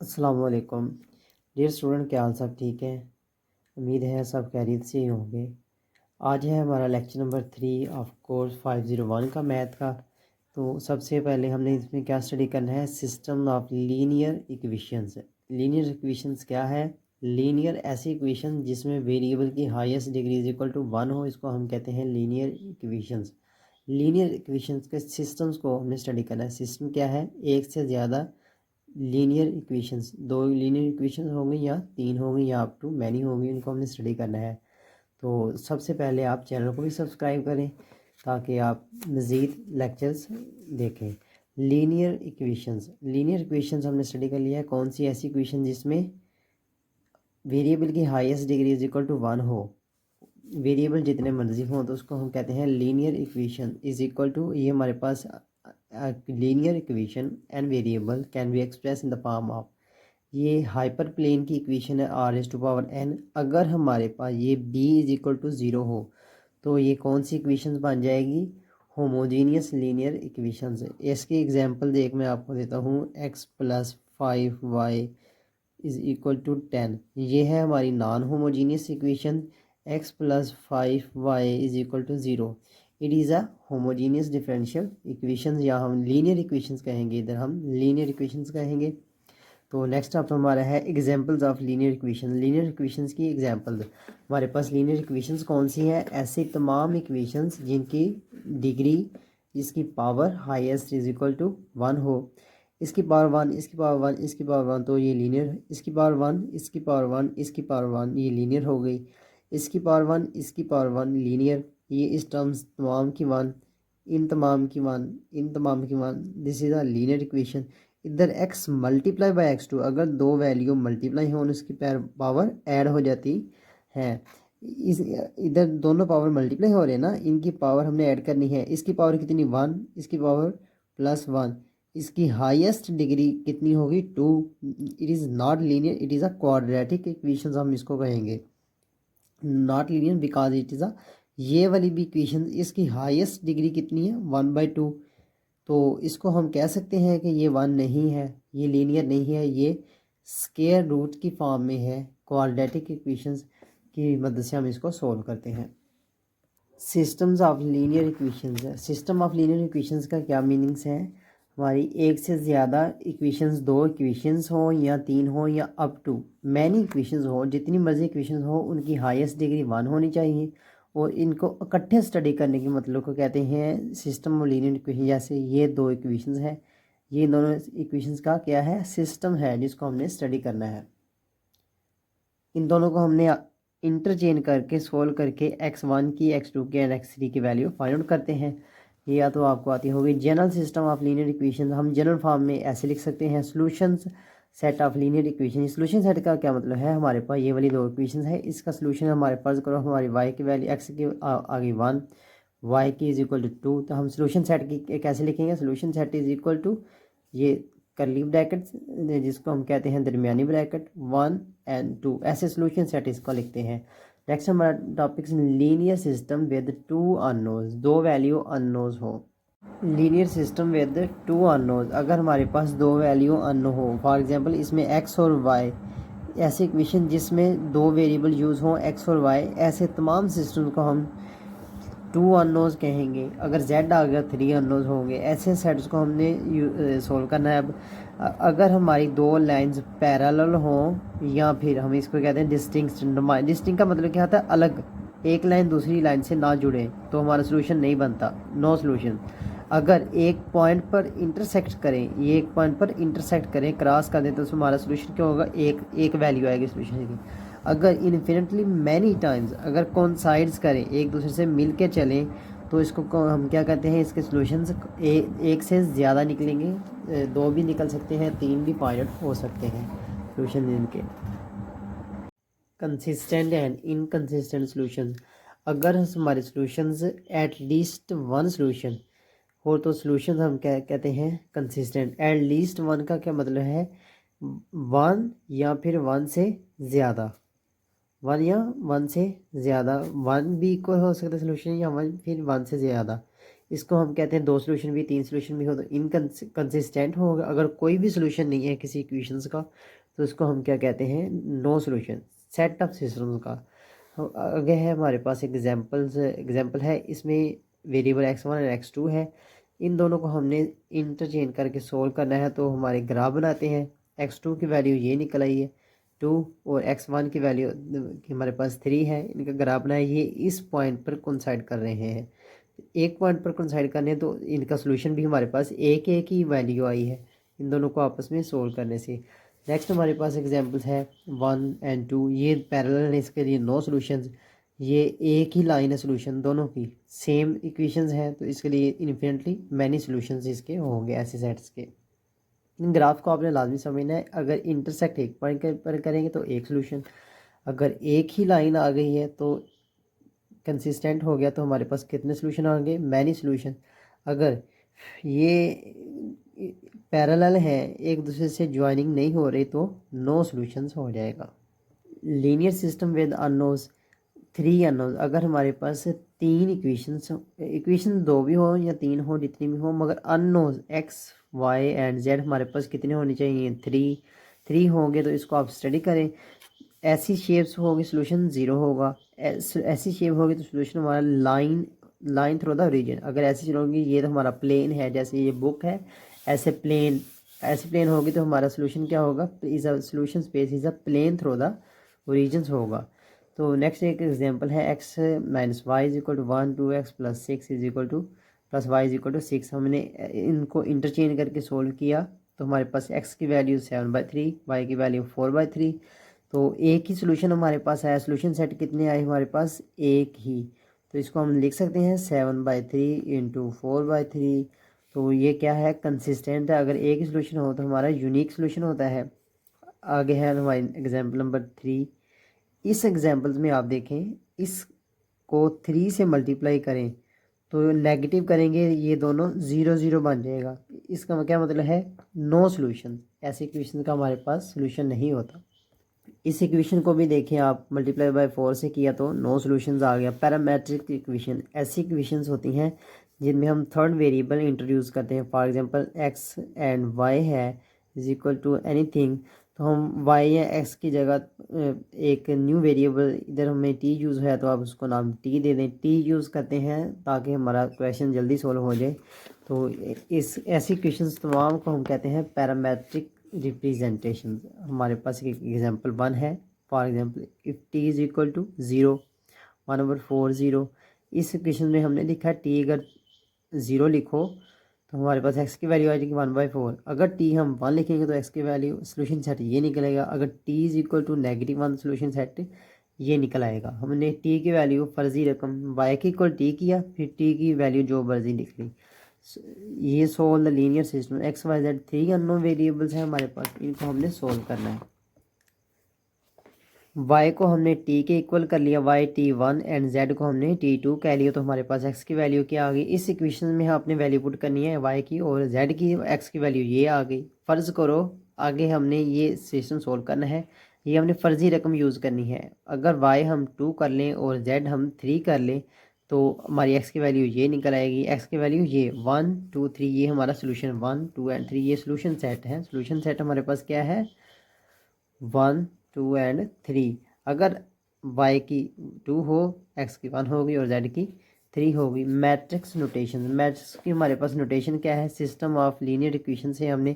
अस्सलाम वालेकुम dear student, क्या हाल सब ठीक है। उम्मीद है सब खैरियत से ही होंगे। आज है हमारा लेक्चर नंबर 3 ऑफ कोर्स 501 का मैथ का। तो सबसे पहले हमने इसमें क्या स्टडी करना है, system of linear equations. Linear equations क्या है? लीनियर ऐसी इक्वेशन जिसमें वेरिएबल की highest degree is equal to 1 हो, इसको हम कहते हैं लीनियर इक्वेशंस। लीनियर इक्वेशंस के सिस्टम्स को हमने स्टडी करना है। सिस्टम क्या है? एक से ज़्यादा लीनियर इक्वेशंस, दो लीनियर इक्वेशंस होंगी या तीन होंगी या अप टू मैनी होंगी, इनको हमने स्टडी करना है। तो सबसे पहले आप चैनल को भी सब्सक्राइब करें ताकि आप मज़ीद लेक्चर्स देखें। लीनियर इक्वेशंस हमने स्टडी कर लिया है। कौन सी ऐसी इक्वेशन जिसमें वेरिएबल की highest degree is equal to 1 हो, वेरिएबल जितने मर्जी हों, तो उसको हम कहते हैं linear equation is equal to, ये हमारे पास linear equation and variable can be express in the form of, ये हाइपर प्लेन की इक्वेशन है r⁴n। अगर हमारे पास ये b इज इक्वल टू 0 हो तो ये कौन सी इक्वेशन बन जाएगी? होमोजीनियस लीनियर इक्वेशन है। इसकी एग्जांपल देख मैं आपको देता हूँ। x + 5y is equal to 10, ये है हमारी non homogeneous equation. x + 5y is equal to 0, it is a homogeneous differential equation, या हम लीनियर इक्वेशंस कहेंगे, इधर हम लीनियर इक्वेशंस कहेंगे। तो नेक्स्ट आप हमारा है examples of linear equation. Linear equations की एग्जांपल, हमारे पास लीनियर इक्वेशंस कौन सी हैं? ऐसे तमाम इक्वेशंस जिनकी डिग्री, जिसकी power highest is equal to 1 हो। इसकी पावर 1, इसकी पावर 1, इसकी पावर 1, तो ये लीनियर। इसकी पावर 1, इसकी पावर 1, इसकी पावर 1, ये लीनियर हो गई। इसकी पावर 1, इसकी पावर 1, लीनियर। ये इस टर्म्स तमाम की 1, इन तमाम की 1, इन तमाम की 1, this is a linear equation. इधर x मल्टीप्लाई बाय x2, अगर दो वैल्यू मल्टीप्लाई हो उसकी पावर ऐड हो जाती है। इस इधर दोनों पावर मल्टीप्लाई हो रहे हैं ना, इनकी पावर हमने ऐड करनी है। इसकी पावर कितनी? 1, इसकी पावर +1, इसकी हाईएस्ट डिग्री कितनी होगी? 2। It is not linear, it is a quadratic equation हम इसको कहेंगे। Not linear because it is अ, ये वाली भी इक्वेशन इसकी हाईएस्ट डिग्री कितनी है? 1/2। तो इसको हम कह सकते हैं कि ये 1 नहीं है, ये लीनियर नहीं है, ये स्क्वायर रूट की फॉर्म में है। क्वाड्रेटिक इक्वेशंस की मदद से हम इसको सोल्व करते हैं। सिस्टम्स ऑफ लीनियर इक्वेशंस है। सिस्टम ऑफ लीनियर इक्वेशंस का क्या मीनिंग्स है? हमारी एक से ज़्यादा इक्वेशंस, दो इक्वेशंस हो या तीन हो या अप टू मैनी इक्वेशंस हो, जितनी मर्जी इक्वेशंस हो, उनकी हाईएस्ट डिग्री 1 होनी चाहिए। और इनको इकट्ठे स्टडी करने के मतलब को कहते हैं सिस्टम ऑफ लीनियर इक्वेशन। जैसे ये दो इक्वेशंस हैं, ये दोनों इक्वेशंस का क्या है? सिस्टम है, जिसको हमने स्टडी करना है। इन दोनों को हमने इंटरचेंज करके सोल्व करके x1 की, x2 की एंड x3 की वैल्यू फाइंड आउट करते हैं। ये या तो आपको आती होगी। General system of linear equation हम जनरल फॉर्म में ऐसे लिख सकते हैं, solutions set of linear equation. Solution set का क्या मतलब है? हमारे पास ये वाली दो इक्वेशन है, इसका सॉल्यूशन हमारे पास करो, हमारी y की वैल्यू x की आगे 1, y की इज इक्वल टू 2, तो हम सॉल्यूशन सेट की कैसे लिखेंगे? Solution set is equal to ये करली ब्रैकेट, जिसको हम कहते हैं दरमियानी ब्रैकेट, 1 एंड 2, ऐसे सॉल्यूशन सेट इसको लिखते हैं। नेक्स्ट हमारा topic linear system with 2 unknowns, दो वैल्यू अननोन्स हो। लीनियर सिस्टम विद 2 अननोन्स, अगर हमारे पास दो वैल्यू अननोन हो, फॉर एग्जांपल इसमें x और y, ऐसे इक्वेशन जिसमें दो वेरिएबल यूज़ हों x और y, ऐसे तमाम सिस्टम को हम 2 अननोन्स कहेंगे। अगर z आ गया 3 अननोन्स होंगे। ऐसे सेट्स को हमने सोल्व करना है। अब अगर हमारी दो लाइंस पैरेलल हों, या फिर हम इसको कहते हैं डिस्टिंक्ट। डिस्टिंक्ट का मतलब क्या होता है? अलग, एक लाइन दूसरी लाइन से ना जुड़े तो हमारा सोल्यूशन नहीं बनता, नो सोल्यूशन। अगर एक पॉइंट पर इंटरसेक्ट करें, ये एक पॉइंट पर इंटरसेक्ट करें, क्रॉस कर दें, तो हमारा सोल्यूशन क्या होगा? एक वैल्यू आएगी सोल्यूशन की। अगर इन्फिनिटली मैनी टाइम्स अगर कोइंसाइड्स करें, एक दूसरे से मिल के चलें, तो इसको हम क्या कहते हैं? इसके सॉल्यूशंस एक से ज़्यादा निकलेंगे, दो भी निकल सकते हैं, तीन भी पायलट हो सकते हैं सॉल्यूशन इनके। कंसिस्टेंट एंड इनकंसिस्टेंट सॉल्यूशन, अगर हमारे solutions at least one solution हो तो सॉल्यूशन हम क्या कहते हैं? कंसिस्टेंट। एट लीस्ट वन का क्या मतलब है? 1 या फिर 1 से ज़्यादा, 1 या 1 से ज़्यादा, 1 भी इक्वल हो सकता है सोल्यूशन, या 1 फिर 1 से ज़्यादा। इसको हम कहते हैं 2 सोल्यूशन भी 3 सोल्यूशन भी हो तो इनकंसिस्टेंट होगा। अगर कोई भी सोल्यूशन नहीं है किसी इक्वेशंस का तो इसको हम क्या कहते हैं, no solution. Set of systems का आगे है हमारे पास एग्जांपल है, इसमें वेरिएबल x1 और x2 है। इन दोनों को हमने इंटरचेंज करके सोल्व करना है, तो हमारे ग्राफ बनाते हैं। x2 की वैल्यू ये निकल आई है 2 और x1 की वैल्यू हमारे पास 3 है। इनका ग्राफ बनाया, ये इस पॉइंट पर कोइंसाइड कर रहे हैं। एक पॉइंट पर कोइंसाइड करने तो इनका सोल्यूशन भी हमारे पास एक एक ही वैल्यू आई है इन दोनों को आपस में सोल्व करने से। नेक्स्ट हमारे पास एग्जांपल्स है 1 एंड 2, ये पैरेलल है, इसके लिए नो सॉल्यूशंस। ये एक ही लाइन है सोल्यूशन दोनों की, सेम इक्वेशंस हैं, तो इसके लिए इन्फिनिटली मैनी सॉल्यूशंस इसके होंगे ऐसे सेट्स के। इन ग्राफ को आपने लाजमी समझना है। अगर इंटरसेक्ट एक पॉइंट पर करेंगे तो एक सोल्यूशन, अगर एक ही लाइन आ गई है तो कंसिस्टेंट हो गया तो हमारे पास कितने सोल्यूशन आएंगे, मैनी सोल्यूशन। अगर ये पैरेलल है, एक दूसरे से ज्वाइनिंग नहीं हो रही तो नो सॉल्यूशंस हो जाएगा। Linear system with unknowns 3 unknowns, अगर हमारे पास 3 इक्वेशन 2 भी हो या 3 हो, जितनी भी हो, मगर unknowns x y and z हमारे पास कितने होने चाहिए, 3 होंगे। तो इसको आप स्टडी करें। ऐसी शेप्स होगी सोल्यूशन 0 होगा, ऐसी शेप होगी तो सोल्यूशन हमारा लाइन थ्रू द रीजन। अगर ऐसी होगी, ये तो हमारा प्लेन है, जैसे ये बुक है, ऐसे प्लेन होगी तो हमारा सोल्यूशन क्या होगा, is a solution space is a plane through the regions होगा। तो नेक्स्ट एक एग्जांपल है x minus y is equal to 1 2x plus 6 is equal to plus y is equal to 6। हमने इनको इंटरचेंज करके सोल्व किया तो हमारे पास x की वैल्यू 7/3, y की वैल्यू 4/3। तो एक ही सोल्यूशन हमारे पास आया। सोल्यूशन सेट कितने आए हमारे पास, एक ही। तो इसको हम लिख सकते हैं 7/3 इंटू 4/3। तो ये क्या है, कंसिस्टेंट है। अगर एक ही सोल्यूशन हो तो हमारा यूनिक सोल्यूशन होता है। आगे है हमारी एग्जांपल नंबर 3। इस एग्जांपल्स में आप देखें, इसको 3 से मल्टीप्लाई करें तो नेगेटिव करेंगे, ये दोनों 0 0 बन जाएगा। इसका क्या मतलब है, नो सोल्यूशन। ऐसे इक्वेशन का हमारे पास सोल्यूशन नहीं होता। इस इक्वेशन को भी देखें आप, मल्टीप्लाई बाय 4 से किया तो नो सॉल्यूशंस आ गया। पैरामेट्रिक इक्वेशन ऐसी इक्वेशंस होती हैं जिनमें हम थर्ड वेरिएबल इंट्रोड्यूस करते हैं। For example x and y है इज इक्वल टू एनीथिंग, तो हम y या x की जगह एक न्यू वेरिएबल, इधर हमें t यूज़ है तो आप उसको नाम t दे दें। t यूज़ करते हैं ताकि हमारा क्वेश्चन जल्दी सोल्व हो जाए। तो इस ऐसी इक्वेशंस तमाम को हम कहते हैं पैरामेट्रिक रिप्रेजेंटेशन। हमारे पास एक एग्जांपल 1 है। For example if t is equal to 0 1/4 0। इस इक्वेशन में हमने लिखा है t अगर 0 लिखो तो हमारे पास x की वैल्यू आ जाएगी 1/4। अगर t हम 1 लिखेंगे तो x की वैल्यू सोल्यूशन सेट ये निकलेगा। अगर t is equal to -1 solution set ये निकल आएगा। हमने t की वैल्यू फर्जी रकम y की इक्वल t किया, फिर t की वैल्यू जो मर्जी लिख ली। ये solve the linear system. X y z 3 unknown variables हैं हमारे पास, इनको हमने सोल्व करना है। y को हमने t के इक्वल कर लिया, y t1 एंड z को हमने t2 कह लिया। तो हमारे पास x की वैल्यू क्या आ गई, इस इक्वेशन में आपने वैल्यू पुट करनी है y की और z की। x की वैल्यू ये आ गई। फ़र्ज़ करो आगे हमने ये सिस्टम सोल्व करना है, ये हमने फ़र्जी रकम यूज़ करनी है। अगर y हम 2 कर लें और z हम 3 कर लें तो हमारी x की वैल्यू ये निकल आएगी। x की वैल्यू ये 1 2 3, ये हमारा सोल्यूशन 1 2 एंड 3, ये सोल्यूशन सेट है। सोल्यूशन सेट हमारे पास क्या है, 1 2 एंड 3। अगर y की 2 हो, x की 1 होगी और z की 3 होगी। मैट्रिक्स नोटेशन, मैट्रिक्स की हमारे पास नोटेशन क्या है, सिस्टम ऑफ लीनियर इक्वेशन से हमने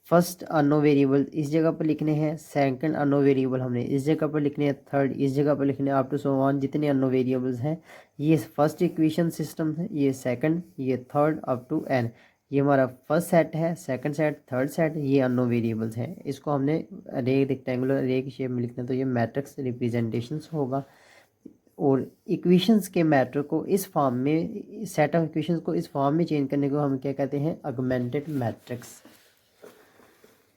फर्स्ट अननो वेरिएबल इस जगह पर लिखने हैं, सेकंड अननो वेरिएबल हमने इस जगह पर लिखने हैं, थर्ड इस जगह पर लिखने हैं, अप टू सो ऑन जितने अननो वेरिएबल्स हैं। ये फर्स्ट इक्वेशन सिस्टम है, ये सेकंड, ये थर्ड अप टू एन। ये हमारा फर्स्ट सेट है, सेकंड सेट, थर्ड सेट, ये अननो वेरिएबल्स हैं। इसको हमने अरे रेक्टेंगुलर अरे की शेप में लिखना है, तो ये मैट्रिक्स रिप्रेजेंटेशंस होगा। और इक्वेशंस के मैटर को इस फॉर्म में, सेट ऑफ इक्वेशंस को इस फॉर्म में चेंज करने को हम क्या कहते हैं, ऑगमेंटेड मैट्रिक्स।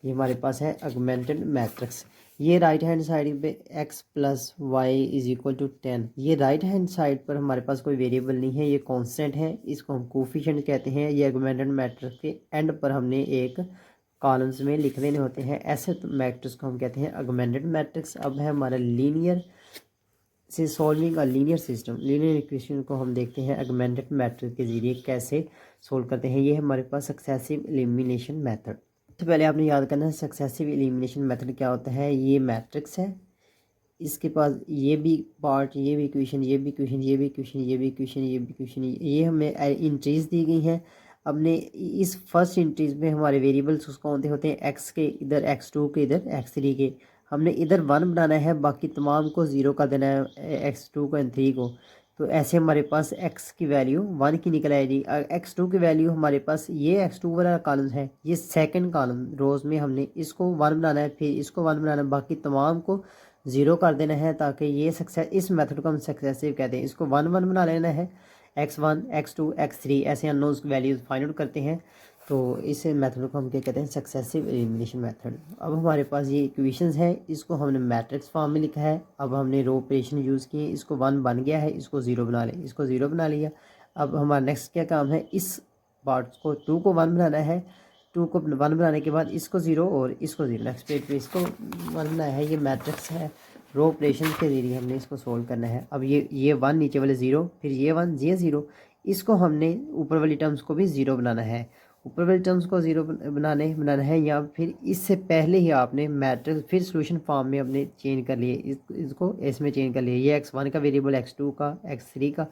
ये हमारे पास है ऑगमेंटेड मैट्रिक्स। ये राइट हैंड साइड पे x plus y is equal to 10, ये राइट हैंड साइड पर हमारे पास कोई वेरिएबल नहीं है, ये कांस्टेंट है, इसको हम कोफिशिएंट कहते हैं। ये ऑगमेंटेड मैट्रिक्स के एंड पर हमने एक कॉलम्स में लिख देने होते हैं, ऐसे मैट्रिक्स को हम कहते हैं ऑगमेंटेड मैट्रिक्स। अब है हमारा लीनियर से solving a linear system, linear equation को हम देखते हैं अगमेंटेड मैट्रिक्स के ज़रिए कैसे सोल्व करते हैं। ये हमारे पास सक्सेसिव एलिमिनेशन मेथड। तो पहले आपने याद करना है सक्सेसिव एलिमिनेशन मेथड क्या होता है। ये मैट्रिक्स है, इसके पास ये भी पार्ट, ये भी इक्वेशन, ये भी इक्वेशन, ये भी इक्वेशन, ये भी इक्वेशन, ये भी इक्वेशन, ये हमें इंट्रीज दी गई हैं। हमने इस फर्स्ट इंट्रीज में हमारे वेरिएबल्स उसको होते होते हैं एक्स के इधर, x2 के इधर, x3 के। हमने इधर 1 बनाना है, बाकी तमाम को 0 का देना है, x2 को एंड 3 को। तो ऐसे हमारे पास x की वैल्यू 1 की निकल आएगी। x2 की वैल्यू हमारे पास ये x2 वाला कॉलम है, ये सेकंड कॉलम रोज में हमने इसको 1 बनाना है, फिर इसको 1 बनाना है, बाकी तमाम को 0 कर देना है, ताकि ये सक्सेस, इस मेथड को हम सक्सेसिव कहते हैं। इसको 1 1 बना लेना है, x1 x2 x3 ऐसे अननोन वैल्यूज फाइंड आउट करते हैं। तो इस मेथड को हम क्या कहते हैं, सक्सेसिव एलिमिनेशन मेथड। अब हमारे पास ये इक्वेशंस है, इसको हमने मैट्रिक्स फॉर्म में लिखा है। अब हमने रो ऑपरेशन यूज़ किए, इसको 1 बन गया है, इसको 0 बना लें, इसको 0 बना लिया। अब हमारा नेक्स्ट क्या काम है, इस पार्ट को 2 को 1 बनाना है। 2 को 1 बनाने के बाद इसको 0 और इसको 0, नेक्स्ट पेज पे इसको 1 बनाया है। ये मैट्रिक्स है, रो ऑपरेशन के जरिए हमने इसको सोल्व करना है। अब ये 1 नीचे वाले 0, फिर ये 1 ये 0, इसको हमने ऊपर वाली टर्म्स को भी 0 बनाना है। ऊपर वाली टर्म्स को 0 बनाना है, या फिर इससे पहले ही आपने मैट्रिक्स फिर सोल्यूशन फॉर्म में अपने चेंज कर लिए, इसको इसमें चेंज कर लिए। ये x1 का वेरिएबल, x2 का, x3 का,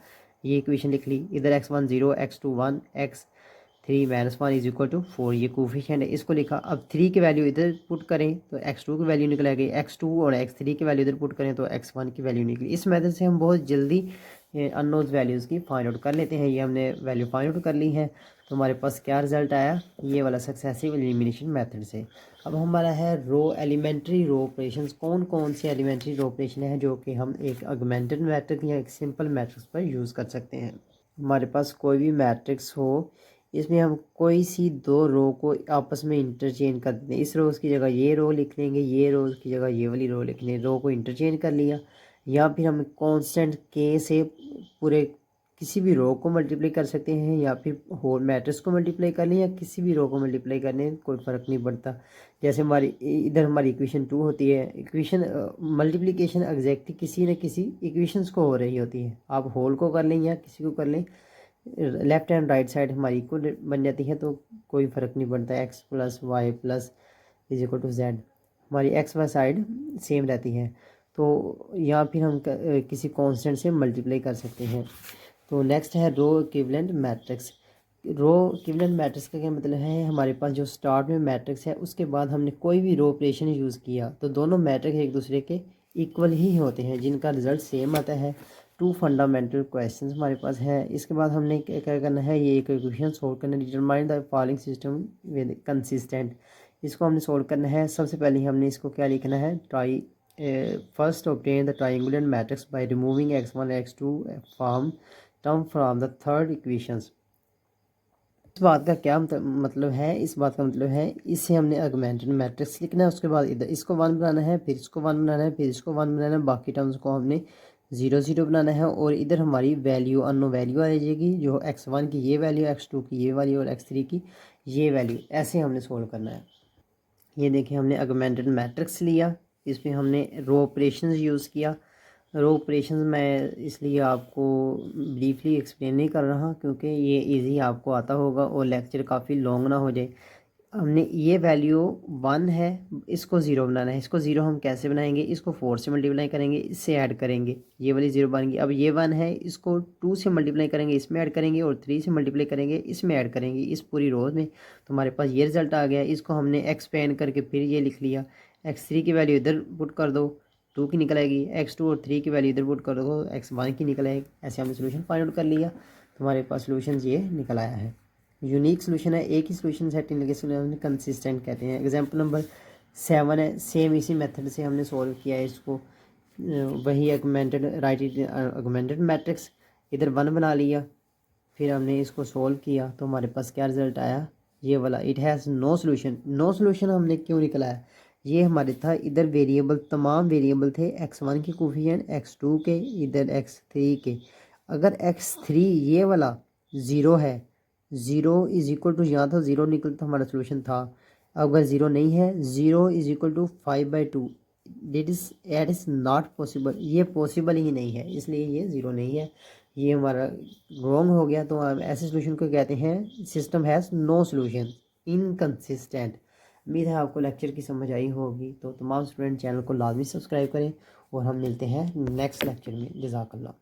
ये इक्वेशन लिख ली। इधर x1 0, x2 1, x3 -1 is equal to 4, ये कोफिशिएंट है, इसको लिखा। अब 3 की वैल्यू इधर पुट करें तो x2 की वैल्यू निकल आएगी, x2 और x3 की वैल्यू इधर पुट करें तो x1 की वैल्यू निकली। इस मेथड से हम बहुत जल्दी अननोन वैल्यूज़ की फाइंड आउट कर लेते हैं। ये हमने वैल्यू फाइंड आउट कर ली है, तो हमारे पास क्या रिजल्ट आया, ये वाला सक्सेसिव एलिमिनेशन मेथड से। अब हमारा है रो एलिमेंट्री रो ऑपरेशंस। कौन कौन से एलिमेंट्री रो ऑपरेशन है जो कि हम एक ऑगमेंटेड मैट्रिक्स या एक सिंपल मैट्रिक्स पर यूज़ कर सकते हैं। हमारे पास कोई भी मैट्रिक्स हो, इसमें हम कोई सी 2 रो को आपस में इंटरचेंज कर देते हैं। इस रोज़ की जगह ये रो लिख लेंगे, ये रोज़ की जगह ये वाली रो लिख लेंगे, रो को इंटरचेंज कर लिया। या फिर हम कांस्टेंट के से पूरे किसी भी रो को मल्टीप्लाई कर सकते हैं, या फिर होल मैट्रिक्स को मल्टीप्लाई कर लें, या किसी भी रो को मल्टीप्लाई करने कोई फ़र्क नहीं पड़ता। जैसे हमारी इधर हमारी इक्वेशन 2 होती है, इक्वेशन मल्टीप्लिकेशन एग्जैक्टली किसी न किसी इक्वेशंस को हो रही होती है। आप होल को कर लें या किसी को कर लें, लेफ्ट एंड राइट साइड हमारी इक्वल बन जाती है, तो कोई फ़र्क नहीं पड़ता। x + y + is equal to z, हमारी x y साइड सेम रहती है। तो या फिर हम किसी कांस्टेंट से मल्टीप्लाई कर सकते हैं। तो नेक्स्ट है रो इक्विवेलेंट मैट्रिक्स। रो इक्विवेलेंट मैट्रिक्स का क्या मतलब है, हमारे पास जो स्टार्ट में मैट्रिक्स है उसके बाद हमने कोई भी रो ऑपरेशन यूज़ किया तो दोनों मैट्रिक्स एक दूसरे के इक्वल ही होते हैं, जिनका रिजल्ट सेम आता है। 2 फंडामेंटल क्वेश्चंस हमारे पास है। इसके बाद हमने क्या करना है, ये एक इक्वेशन सोल्व करना है, determine the following system with consistent. इसको हमने सोल्व करना है। सबसे पहले हमने इसको क्या लिखना है, try first obtain the triangular matrix by removing x1 x2 form term from the third equations. इस बात का क्या मतलब है, इस बात का मतलब है इसे हमने ऑगमेंटेड मैट्रिक्स लिखना है। उसके बाद इधर इसको 1 बनाना है, फिर इसको 1 बनाना है, फिर इसको 1 बनाना है, बाकी टर्म्स को हमने 0 0 बनाना है। और इधर हमारी वैल्यू अननोन वैल्यू आ जाएगी, जो x1 की ये वैल्यू, x2 की ये वैल्यू और x3 की ये वैल्यू। ऐसे हमने सोल्व करना है। ये देखिए हमने ऑगमेंटेड मैट्रिक्स लिया, इसमें हमने रो ऑपरेशंस यूज़ किया। रो ऑपरेशंस मैं इसलिए आपको ब्रीफली एक्सप्लेन नहीं कर रहा क्योंकि ये इजी आपको आता होगा और लेक्चर काफ़ी लॉन्ग ना हो जाए। हमने ये वैल्यू 1 है, इसको 0 बनाना है। इसको 0 हम कैसे बनाएंगे, इसको 4 से मल्टीप्लाई करेंगे, इससे ऐड करेंगे, ये वाली 0 बन गई। अब ये 1 है, इसको 2 से मल्टीप्लाई करेंगे, इसमें ऐड करेंगे, और 3 से मल्टीप्लाई करेंगे, इसमें ऐड करेंगे, इस पूरी रो में। तो हमारे पास ये रिजल्ट आ गया। इसको हमने एक्सपेंड करके फिर ये लिख लिया, x3 की वैल्यू इधर पुट कर दो, 2 की निकल आएगी, x2 और 3 की वैल्यू इधर पुट कर दो, x1 की निकल आएगी। ऐसे हमने सोल्यूशन फाइंड आउट कर लिया, तो हमारे पास सोल्यूशन ये निकल आया है। यूनिक सोल्यूशन है, एक ही सोल्यूशन सेट के सोल्यूशन कंसिस्टेंट कहते हैं। एग्जांपल नंबर 7 है, सेम इसी मेथड से हमने सॉल्व किया है इसको। वही ऑगमेंटेड राइट ऑगमेंटेड मैट्रिक्स, इधर 1 बना लिया, फिर हमने इसको सॉल्व किया तो हमारे पास क्या रिजल्ट आया, ये वाला। It has no solution. No solution हमने क्यों निकला है, ये हमारे था इधर वेरिएबल, तमाम वेरिएबल थे x1 के कोफिशिएंट, x2 के, इधर x3 के। अगर x3 ये वाला 0 है, 0 इज इक्वल टू, यहाँ था 0 निकल तो हमारा सोल्यूशन था। अगर 0 नहीं है, 0 is equal to 5/2, it is not possible, ये पॉसिबल ही नहीं है, इसलिए ये ज़ीरो नहीं है, ये हमारा रॉन्ग हो गया। तो हम ऐसे सोल्यूशन को कहते हैं system has no solution, inconsistent. उम्मीद है आपको लेक्चर की समझ आई होगी। तो तमाम स्टूडेंट चैनल को लाजमी सब्सक्राइब करें और हम मिलते हैं नेक्स्ट लेक्चर में। जज़ाकल्लाह।